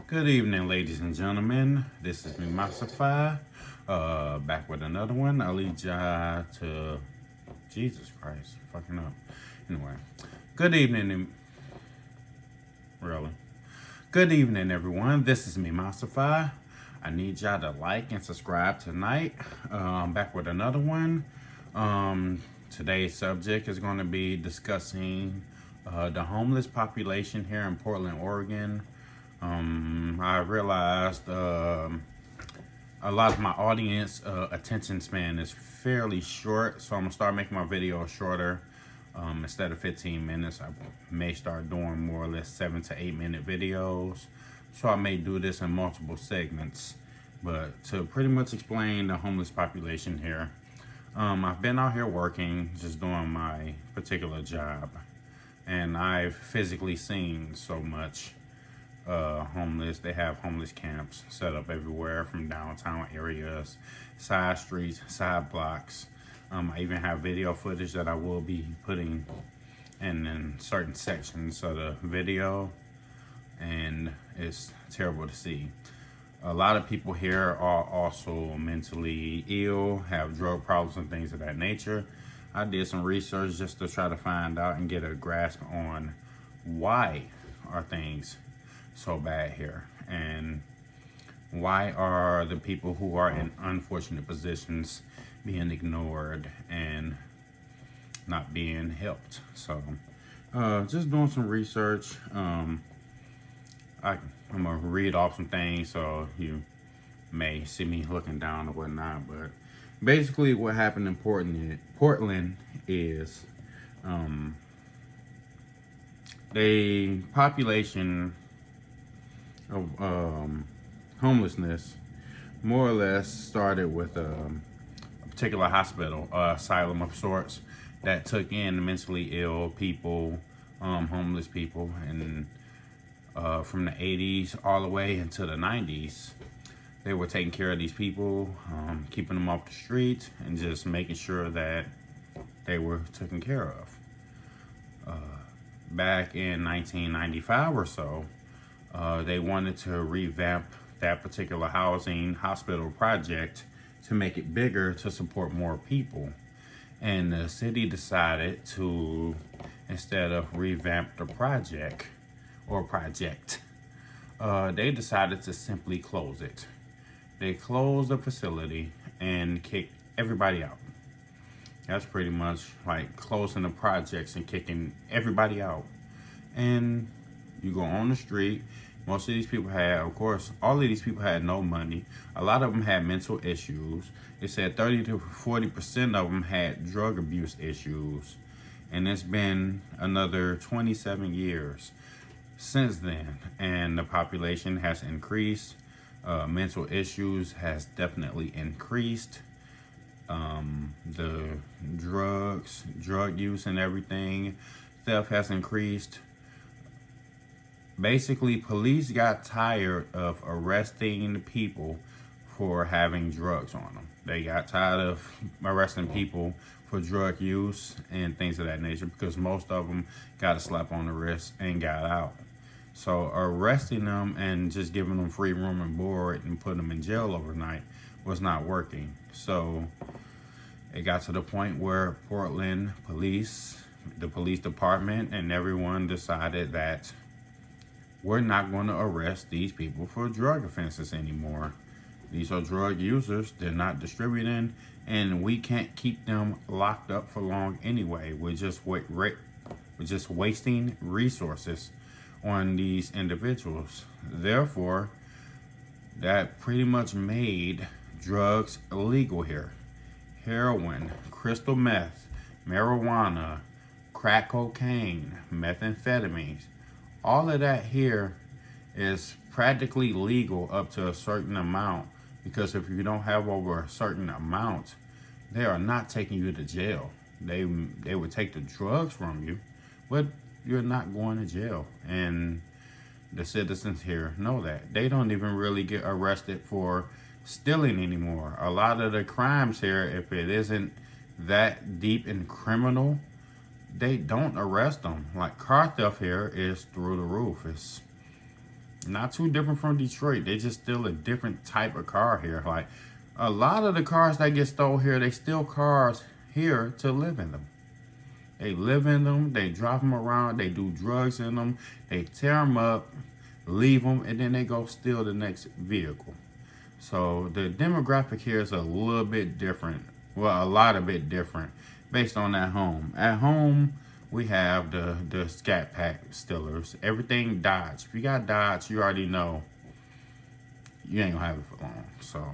Good evening, ladies and gentlemen. This is me, Masafai, back with another one. I'll lead ya to Jesus Christ, fucking up. Anyway, good evening, really. Good evening, everyone. This is me, Masafai. I need y'all to like and subscribe tonight. I'm back with another one. Today's subject is going to be discussing the homeless population here in Portland, Oregon. I realized a lot of my audience attention span is fairly short, so I'm gonna start making my videos shorter. Instead of 15 minutes, I may start doing more or less 7 to 8 minute videos. So I may do this in multiple segments, but to pretty much explain the homeless population here, I've been out here working, just doing my particular job, and I've physically seen so much homeless. They have homeless camps set up everywhere from downtown areas, side streets, side blocks. I even have video footage that I will be putting in certain sections of the video, and it's terrible to see. A lot of people here are also mentally ill, have drug problems and things of that nature. I did some research just to try to find out and get a grasp on why are things so bad here, and why are the people who are in unfortunate positions being ignored and not being helped. So just doing some research. I'm gonna read off some things so you may see me looking down or whatnot, but basically what happened in Portland is the population of homelessness more or less started with a particular hospital, asylum of sorts, that took in mentally ill people, homeless people, and from the 80s all the way into the 90s, they were taking care of these people, keeping them off the streets, and just making sure that they were taken care of. Back in 1995 or so, they wanted to revamp that particular hospital project to make it bigger to support more people. And the city decided to, instead of revamp the project, they decided to simply close it. They closed the facility and kicked everybody out. That's pretty much like closing the projects and kicking everybody out. And you go on the street. Most of these people had, of course, all of these people had no money. A lot of them had mental issues. They said 30 to 40% of them had drug abuse issues. And it's been another 27 years since then. And the population has increased. Mental issues has definitely increased. The drug use and everything, theft has increased. Basically, police got tired of arresting people for having drugs on them. They got tired of arresting people for drug use and things of that nature, because most of them got a slap on the wrist and got out. So arresting them and just giving them free room and board and putting them in jail overnight was not working. So it got to the point where Portland police, the police department, and everyone decided that we're not going to arrest these people for drug offenses anymore. These are drug users. They're not distributing, and we can't keep them locked up for long anyway. We're just wasting resources on these individuals. Therefore, that pretty much made drugs illegal here. Heroin, crystal meth, marijuana, crack cocaine, methamphetamines. All of that here is practically legal up to a certain amount, because if you don't have over a certain amount, they are not taking you to jail. They would take the drugs from you, but you're not going to jail. And the citizens here know that. They don't even really get arrested for stealing anymore. A lot of the crimes here, if it isn't that deep and criminal, they don't arrest them. Like car theft here is through the roof. not too different from Detroit. They just still a different type of car here. Like a lot of the cars that get stole here, they steal cars here to live in them. They live in them, they drive them around, they do drugs in them, they tear them up, leave them, and then they go steal the next vehicle. So the demographic here is a little bit different. Well, a lot of bit different based on that home. At home, we have the Scat Pack stealers. Everything Dodge. If you got Dodge, you already know you ain't gonna have it for long. So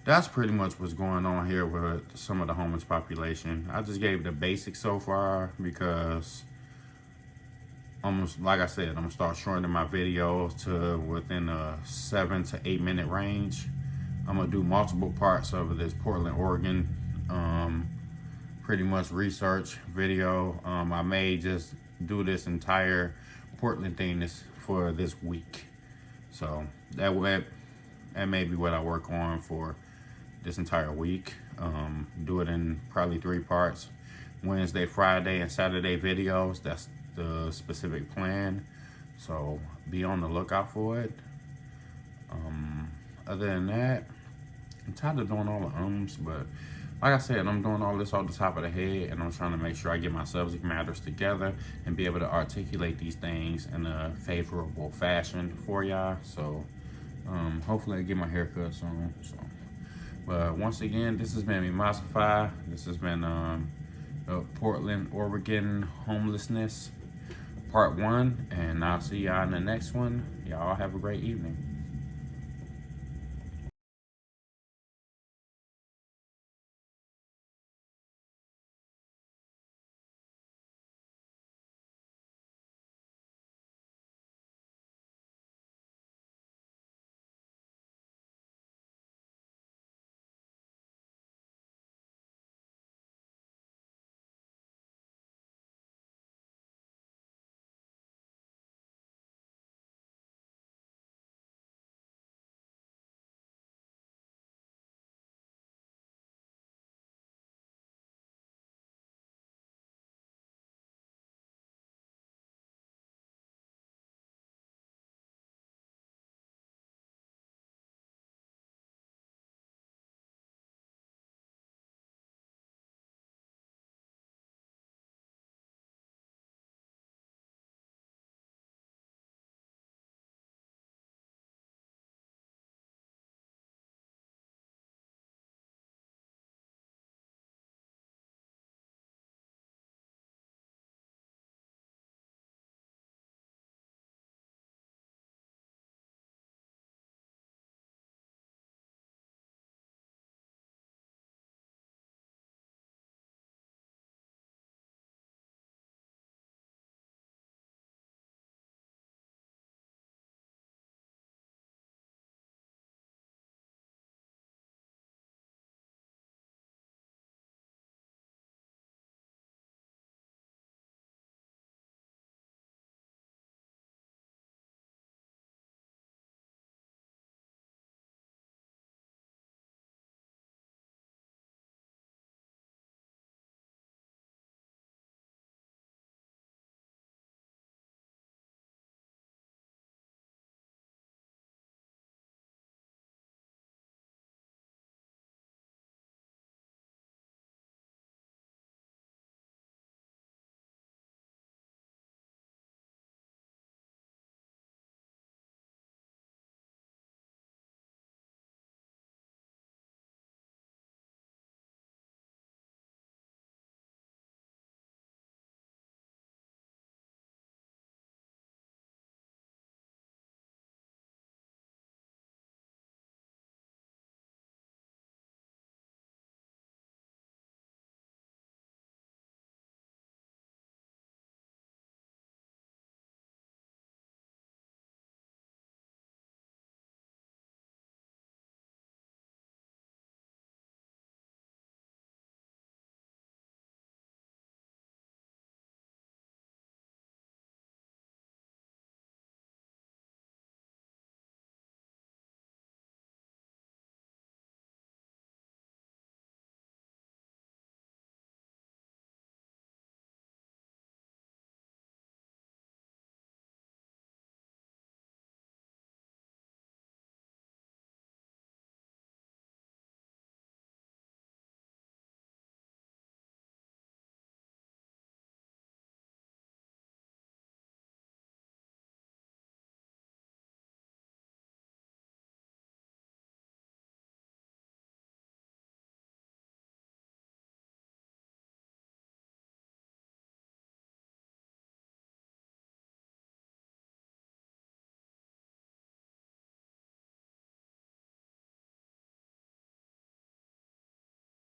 that's pretty much what's going on here with some of the homeless population. I just gave the basics so far because almost like I said, I'm gonna start shortening my videos to within a 7 to 8 minute range. I'm gonna do multiple parts of this Portland, Oregon, pretty much research video. I may just do this entire Portland thing for this week. So that may be what I work on for this entire week. Do it in probably 3 parts. Wednesday, Friday, and Saturday videos. That's the specific plan. So be on the lookout for it. Other than that, I'm tired of doing all the but like I said, I'm doing all this off the top of the head, and I'm trying to make sure I get my subject matters together and be able to articulate these things in a favorable fashion for y'all. So hopefully I get my haircut soon. So, but once again, this has been me, Masafai. This has been Portland, Oregon homelessness part 1, and I'll see y'all in the next one. Y'all have a great evening.